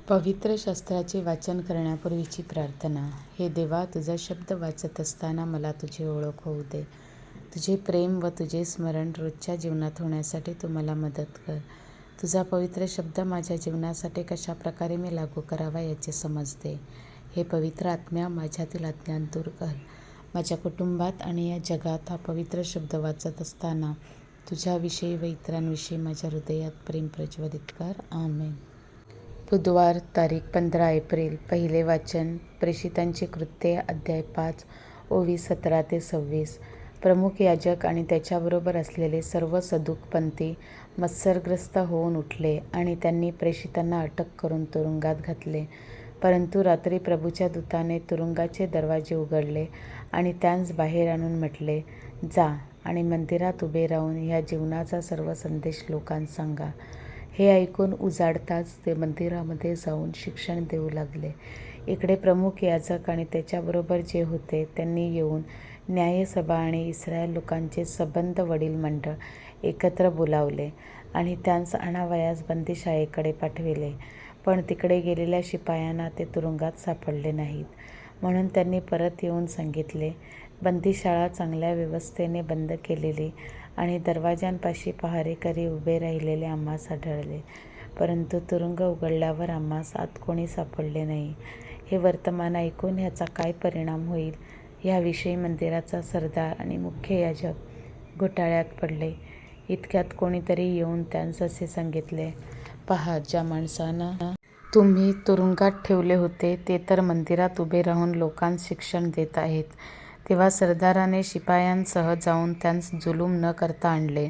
पवित्र शास्त्राचे वाचन करण्यापूर्वीची प्रार्थना. हे देवा, तुझा शब्द वाचत असताना मला तुझी ओळख होऊ दे. तुझे प्रेम व तुझे स्मरण रोजच्या जीवनात होण्यासाठी तू मला मदत कर. तुझा पवित्र शब्द माझ्या जीवनासाठी कशा प्रकारे मी लागू करावा याची समज दे. हे पवित्र आत्म्या, माझ्यातील अज्ञान दूर कर. माझ्या कुटुंबात आणि या जगात हा पवित्र शब्द वाचत असताना तुझ्याविषयी व इतरांविषयी माझ्या हृदयात प्रेम प्रज्वलित कर. आमेन. बुधवार तारीख 15 एप्रिल. पहिले वाचन प्रेषितांची कृत्ये अध्याय 5 ओवी 17 ते 26. प्रमुख याजक आणि त्याच्याबरोबर असलेले सर्व सदुकपंथी मत्सरग्रस्त होऊन उठले आणि त्यांनी प्रेषितांना अटक करून तुरुंगात घातले. परंतु रात्री प्रभूच्या दूताने तुरुंगाचे दरवाजे उघडले आणि त्यांस बाहेर आणून म्हटले, जा आणि मंदिरात उभे राहून ह्या जीवनाचा सर्व संदेश लोकांस सांगा. हे ऐकून उजाडताच ते मंदिरामध्ये जाऊन शिक्षण देऊ लागले. इकडे प्रमुख याजक आणि त्याच्याबरोबर जे होते त्यांनी येऊन न्यायसभा आणि इस्रायल लोकांचे सबंध वडील मंडळ एकत्र बोलावले आणि त्यांस आणावयास बंदीशाळेकडे पाठविले. पण तिकडे गेलेल्या शिपायांना ते तुरुंगात सापडले नाहीत. म्हणून त्यांनी परत येऊन सांगितले, बंदीशाळा चांगल्या व्यवस्थेने बंद केलेली आणि दरवाजांपाशी पहारेकरी उभे राहिलेले आम्हास आढळले. परंतु तुरुंग उघडल्यावर आम्हास आत कोणी सापडले नाही. हे वर्तमान ऐकून ह्याचा काय परिणाम होईल ह्याविषयी मंदिराचा सरदार आणि मुख्य याजक घोटाळ्यात पडले. इतक्यात कोणीतरी येऊन त्यांस असे सांगितले, पहा, ज्या माणसांना तुम्ही तुरुंगात ठेवले होते ते तर मंदिरात उभे राहून लोकांस शिक्षण देत आहेत. तेव्हा सरदाराने शिपायांसह जाऊन त्यांस जुलूम न करता आणले,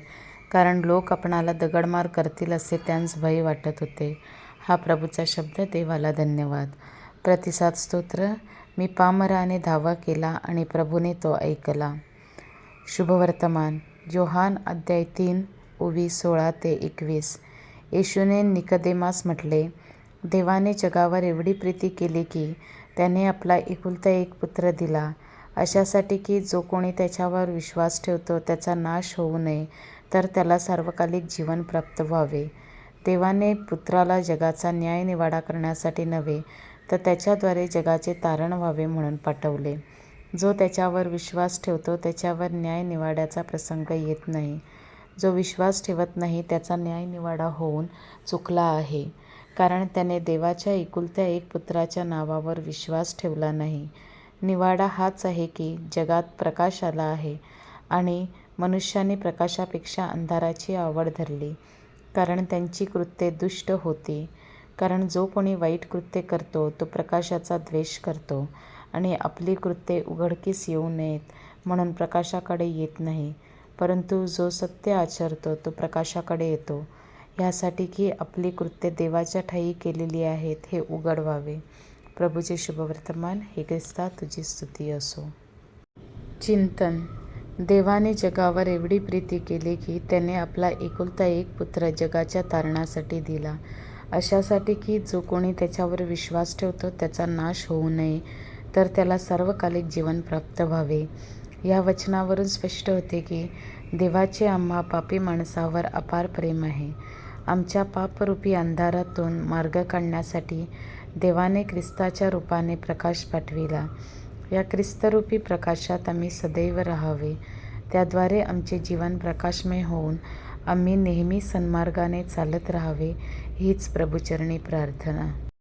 कारण लोक आपणाला दगडमार करतील असे त्यांस भय वाटत होते. हा प्रभूचा शब्द. देवाला धन्यवाद. प्रतिसाद स्तोत्र. मी पामराने धावा केला आणि प्रभूने तो ऐकला. शुभवर्तमान. योहान अध्याय 3 ओवी 16 ते 21. येशूने निकदेमास म्हटले, देवाने जगावर एवढी प्रीती केली की त्याने आपला एकुलता एक पुत्र दिला, अशासाठी की जो कोणी त्याच्यावर विश्वास ठेवतो त्याचा नाश होऊ नये, तर त्याला सार्वकालिक जीवन प्राप्त व्हावे. देवाने पुत्राला जगाचा न्यायनिवाडा करण्यासाठी नव्हे, तर त्याच्याद्वारे जगाचे तारण व्हावे म्हणून पाठवले. जो त्याच्यावर विश्वास ठेवतो त्याच्यावर न्यायनिवाड्याचा प्रसंग येत नाही. जो विश्वास ठेवत नाही त्याचा न्यायनिवाडा होऊन चुकला आहे, कारण त्याने देवाच्या एकुलत्या एक पुत्राच्या नावावर विश्वास ठेवला नाही. निवाडा हाच आहे की जगात प्रकाश आला आहे आणि मनुष्याने प्रकाशापेक्षा अंधाराची आवड धरली, कारण त्यांची कृत्ये दुष्ट होती. कारण जो कोणी वाईट कृत्ये करतो तो प्रकाशाचा द्वेष करतो आणि आपली कृत्ये उघडकीस येऊ नयेत म्हणून प्रकाशाकडे येत नाही. परंतु जो सत्य आचरतो तो प्रकाशाकडे येतो, ह्यासाठी की आपली कृत्ये देवाच्या ठायी केलेली आहेत हे उघड व्हावे. प्रभूचे शुभवर्तमान. हे ख्रिस्ता, तुझी स्तुती असो. चिंतन. देवाने जगावर एवढी प्रीती केली की त्याने आपला एकुलता एक पुत्र जगाच्या तारणासाठी दिला, अशासाठी की जो कोणी त्याच्यावर विश्वास ठेवतो त्याचा नाश होऊ नये, तर त्याला सार्वकालिक जीवन प्राप्त व्हावे. या वचनावरून स्पष्ट होते की देवाचे आम्हा पापी माणसावर अपार प्रेम आहे. आमच्या पापरूपी अंधारातून मार्ग काढण्यासाठी देवाने ख्रिस्ताच्या रूपाने प्रकाश पाठविला. या ख्रिस्तरूपी प्रकाशात आम्ही सदैव राहावे. त्याद्वारे आमचे जीवन प्रकाशमय होऊन आम्ही नेहमी सन्मार्गाने चालत राहावे, हीच प्रभुचरणी प्रार्थना.